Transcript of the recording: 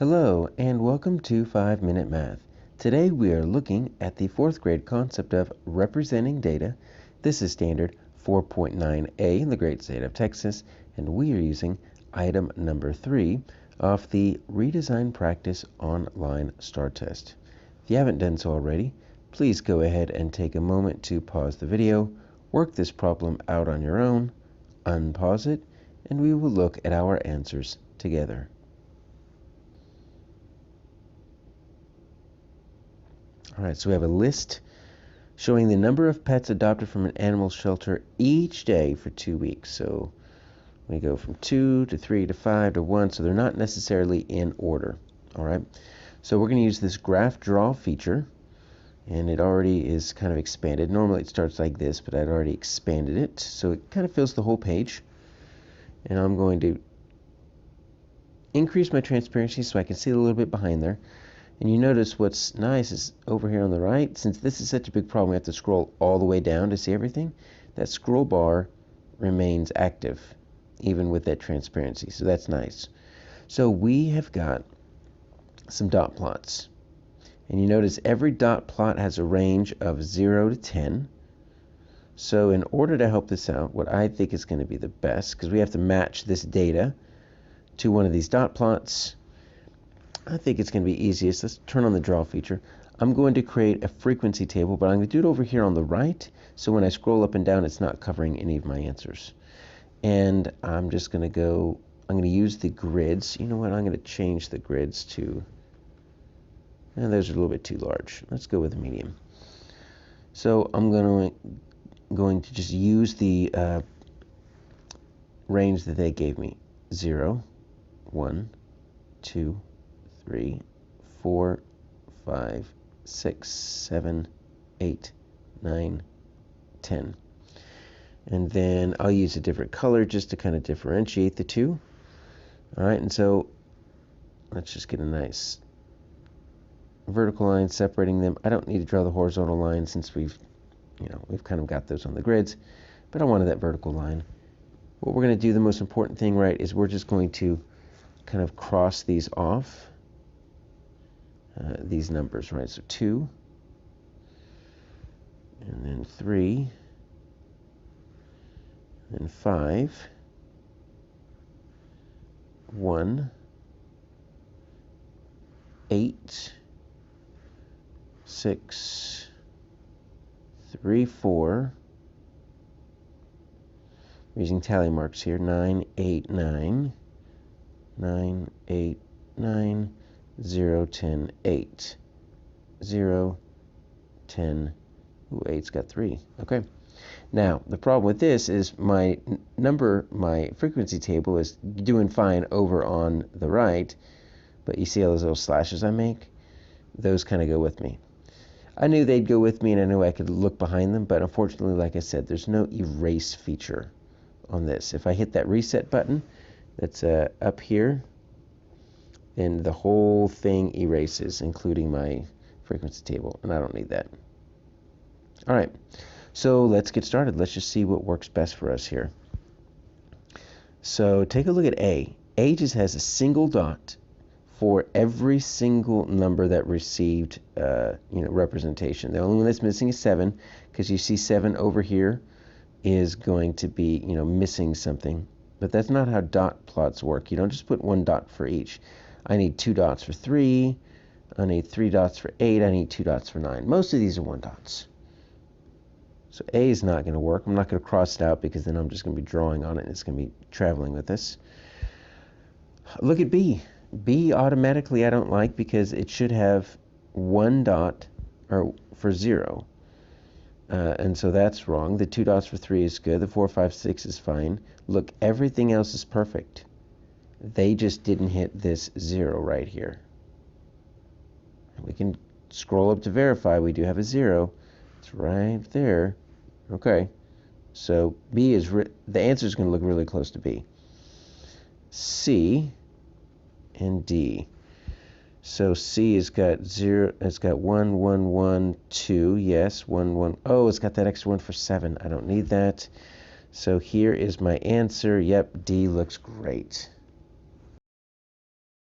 Hello and welcome to 5-Minute Math. Today we are looking at the 4th grade concept of representing data. This is standard 4.9a in the great state of Texas, and we are using item number 3 of the redesign practice online STAAR test. If you haven't done so already, please go ahead and take a moment to pause the video, work this problem out on your own, unpause it, and we will look at our answers together. Alright, so we have a list showing the number of pets adopted from an animal shelter each day for 2 weeks. So we go from 2 to 3 to 5 to 1, so they're not necessarily in order. Alright, so we're going to use this graph draw feature, and it already is kind of expanded. Normally it starts like this, but I'd already expanded it, so it kind of fills the whole page. And I'm going to increase my transparency so I can see a little bit behind there. And you notice what's nice is over here on the right, since this is such a big problem, we have to scroll all the way down to see everything. That scroll bar remains active, even with that transparency, so that's nice. So we have got some dot plots. And you notice every dot plot has a range of 0 to 10. So in order to help this out, what I think is going to be the best, because we have to match this data to one of these dot plots, I think it's going to be easiest. Let's turn on the draw feature. I'm going to create a frequency table, but I'm going to do it over here on the right, so when I scroll up and down, it's not covering any of my answers. And I'm just going to go, I'm going to use the grids. You know what, I'm going to change the grids to, and those are a little bit too large. Let's go with medium. So I'm going to just use the range that they gave me. 0, 1, 2, 3, 4, 5, 6, 7, 8, 9, 10. And then I'll use a different color just to kind of differentiate the two. Alright, and so let's just get a nice vertical line separating them. I don't need to draw the horizontal line since we've kind of got those on the grids, but I wanted that vertical line. What we're going to do, the most important thing, right, is we're just going to kind of cross these off. These numbers, right? So 2, and then 3, and 5, 1, 8, 6, 3, 4. We're using tally marks here. 9, 8, 9, 9, 8, 9. 0, 10, 8. 0, 10, ooh, 8's got 3. Okay. Now, the problem with this is my frequency table is doing fine over on the right, but you see all those little slashes I make? Those kind of go with me. I knew they'd go with me, and I knew I could look behind them, but unfortunately, like I said, there's no erase feature on this. If I hit that reset button that's up here, and the whole thing erases, including my frequency table, and I don't need that. Alright, so let's get started. Let's just see what works best for us here. So take a look at A. A just has a single dot for every single number that received representation. The only one that's missing is 7, because you see 7 over here is going to be missing something. But that's not how dot plots work. You don't just put one dot for each. I need 2 dots for 3, I need 3 dots for 8, I need 2 dots for 9. Most of these are 1 dots. So A is not going to work. I'm not going to cross it out because then I'm just going to be drawing on it and it's going to be traveling with us. Look at B. B automatically I don't like because it should have 1 dot for 0. And so that's wrong. The 2 dots for 3 is good. The 4, 5, 6 is fine. Look, everything else is perfect. They just didn't hit this 0 right here. We can scroll up to verify we do have a 0. It's right there. Okay, so B is the answer is going to look really close to B. C and D. So C has got 0. It's got 1, 1, 1, 2. Yes, 1, 1. Oh, it's got that extra 1 for 7. I don't need that. So here is my answer. Yep, D looks great.